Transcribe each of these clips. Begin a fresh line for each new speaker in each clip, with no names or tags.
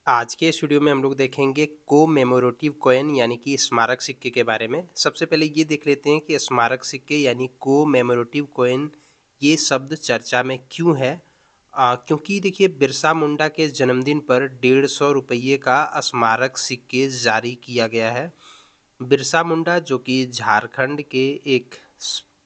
आज के इस वीडियो में हम लोग देखेंगे कोमेमोरेटिव कॉइन यानी कि स्मारक सिक्के के बारे में। सबसे पहले ये देख लेते हैं कि स्मारक सिक्के यानी कोमेमोरेटिव कॉइन ये शब्द चर्चा में क्यों है। क्योंकि देखिए बिरसा मुंडा के जन्मदिन पर 150 रुपये का स्मारक सिक्के जारी किया गया है। बिरसा मुंडा जो कि झारखंड के एक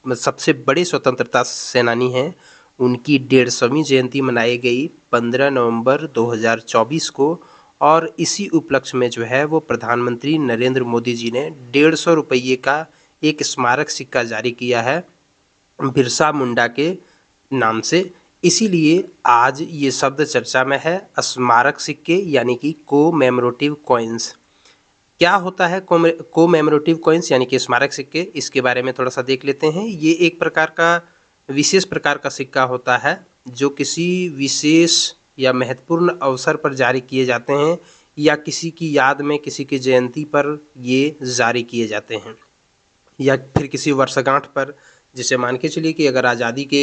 सबसे बड़े स्वतंत्रता सेनानी हैं, उनकी 150वीं जयंती मनाई गई 15 नवंबर 2024 को और इसी उपलक्ष्य में जो है वो प्रधानमंत्री नरेंद्र मोदी जी ने 150 रुपये का एक स्मारक सिक्का जारी किया है बिरसा मुंडा के नाम से। इसीलिए आज ये शब्द चर्चा में है, स्मारक सिक्के यानी कि कोमेमोरेटिव कॉइन्स। क्या होता है कोमेमोरेटिव कॉइन्स यानी कि स्मारक सिक्के, इसके बारे में थोड़ा सा देख लेते हैं। ये एक प्रकार का विशेष प्रकार का सिक्का होता है जो किसी विशेष या महत्वपूर्ण अवसर पर जारी किए जाते हैं या किसी की याद में किसी की जयंती पर ये जारी किए जाते हैं या फिर किसी वर्षगांठ पर। जिसे मान के चलिए कि अगर आज़ादी के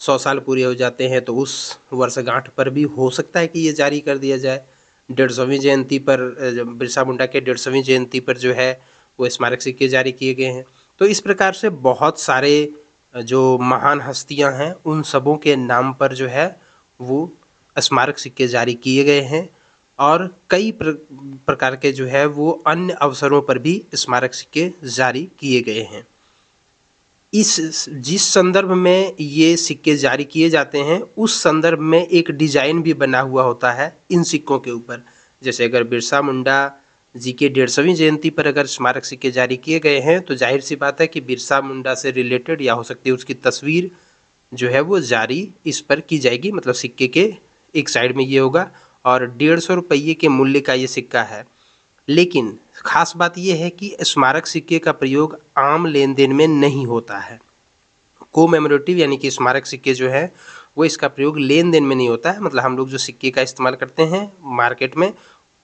100 साल पूरे हो जाते हैं तो उस वर्षगांठ पर भी हो सकता है कि ये जारी कर दिया जाए। 150वीं जयंती पर बिरसा मुंडा के 150वीं जयंती पर जो है वो स्मारक सिक्के जारी किए गए हैं। तो इस प्रकार से बहुत सारे जो महान हस्तियां हैं उन सबों के नाम पर जो है वो स्मारक सिक्के जारी किए गए हैं और कई प्रकार के जो है वो अन्य अवसरों पर भी स्मारक सिक्के जारी किए गए हैं। जिस संदर्भ में ये सिक्के जारी किए जाते हैं उस संदर्भ में एक डिजाइन भी बना हुआ होता है इन सिक्कों के ऊपर। जैसे अगर बिरसा मुंडा जी के 150वीं जयंती पर अगर स्मारक सिक्के जारी किए गए हैं तो जाहिर सी बात है कि बिरसा मुंडा से रिलेटेड या हो सकती है उसकी तस्वीर जो है वो जारी इस पर की जाएगी। मतलब सिक्के के एक साइड में ये होगा और 150 रुपये के मूल्य का ये सिक्का है। लेकिन खास बात यह है कि स्मारक सिक्के का प्रयोग आम लेन देन में नहीं होता है। कोमेमोरेटिव यानी कि स्मारक सिक्के जो है वो इसका प्रयोग लेन देन में नहीं होता है। मतलब हम लोग जो सिक्के का इस्तेमाल करते हैं मार्केट में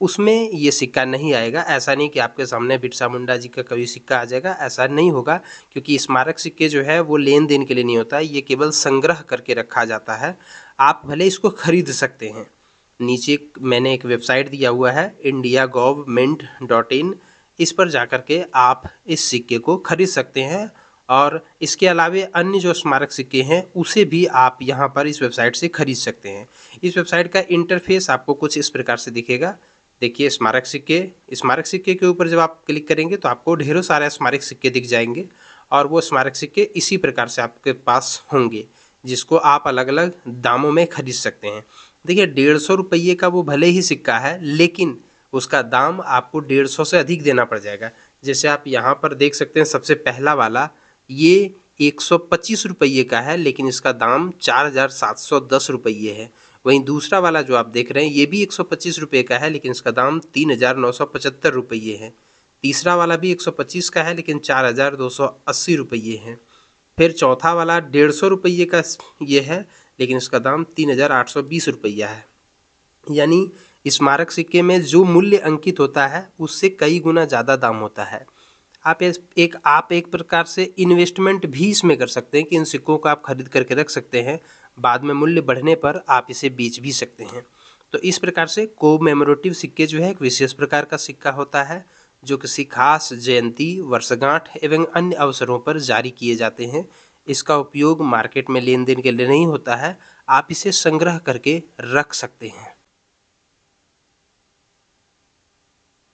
उसमें ये सिक्का नहीं आएगा। ऐसा नहीं कि आपके सामने बिरसा मुंडा जी का कभी सिक्का आ जाएगा, ऐसा नहीं होगा। क्योंकि स्मारक सिक्के जो है वो लेन देन के लिए नहीं होता है, ये केवल संग्रह करके रखा जाता है। आप भले इसको खरीद सकते हैं। नीचे मैंने एक वेबसाइट दिया हुआ है indiagov.mint.in, इस पर जाकर के आप इस सिक्के को खरीद सकते हैं। और इसके अलावे अन्य जो स्मारक सिक्के हैं उसे भी आप यहाँ पर इस वेबसाइट से खरीद सकते हैं। इस वेबसाइट का इंटरफेस आपको कुछ इस प्रकार से दिखेगा। देखिए स्मारक सिक्के के ऊपर जब आप क्लिक करेंगे तो आपको ढेरों सारे स्मारक सिक्के दिख जाएंगे और वो स्मारक सिक्के इसी प्रकार से आपके पास होंगे जिसको आप अलग अलग दामों में खरीद सकते हैं। देखिए 150 रुपये का वो भले ही सिक्का है लेकिन उसका दाम आपको 150 से अधिक देना पड़ जाएगा। जैसे आप यहाँ पर देख सकते हैं सबसे पहला वाला ये 125 रुपये का है लेकिन इसका दाम 4710 रुपये है। वहीं दूसरा वाला जो आप देख रहे हैं ये भी 125 रुपये का है लेकिन इसका दाम 3975 रुपये है। तीसरा वाला भी 125 का है लेकिन 4280 रुपये है। फिर चौथा वाला 150 रुपये का ये है लेकिन इसका दाम 3820 रुपया है। यानी स्मारक सिक्के में जो मूल्य अंकित होता है उससे कई गुना ज़्यादा दाम होता है। आप एक प्रकार से इन्वेस्टमेंट भी इसमें कर सकते हैं कि इन सिक्कों को आप खरीद करके रख सकते हैं, बाद में मूल्य बढ़ने पर आप इसे बेच भी सकते हैं। तो इस प्रकार से कोमेमोरेटिव सिक्के जो है एक विशेष प्रकार का सिक्का होता है जो किसी खास जयंती, वर्षगांठ एवं अन्य अवसरों पर जारी किए जाते हैं। इसका उपयोग मार्केट में लेन देन के लिए नहीं होता है, आप इसे संग्रह करके रख सकते हैं।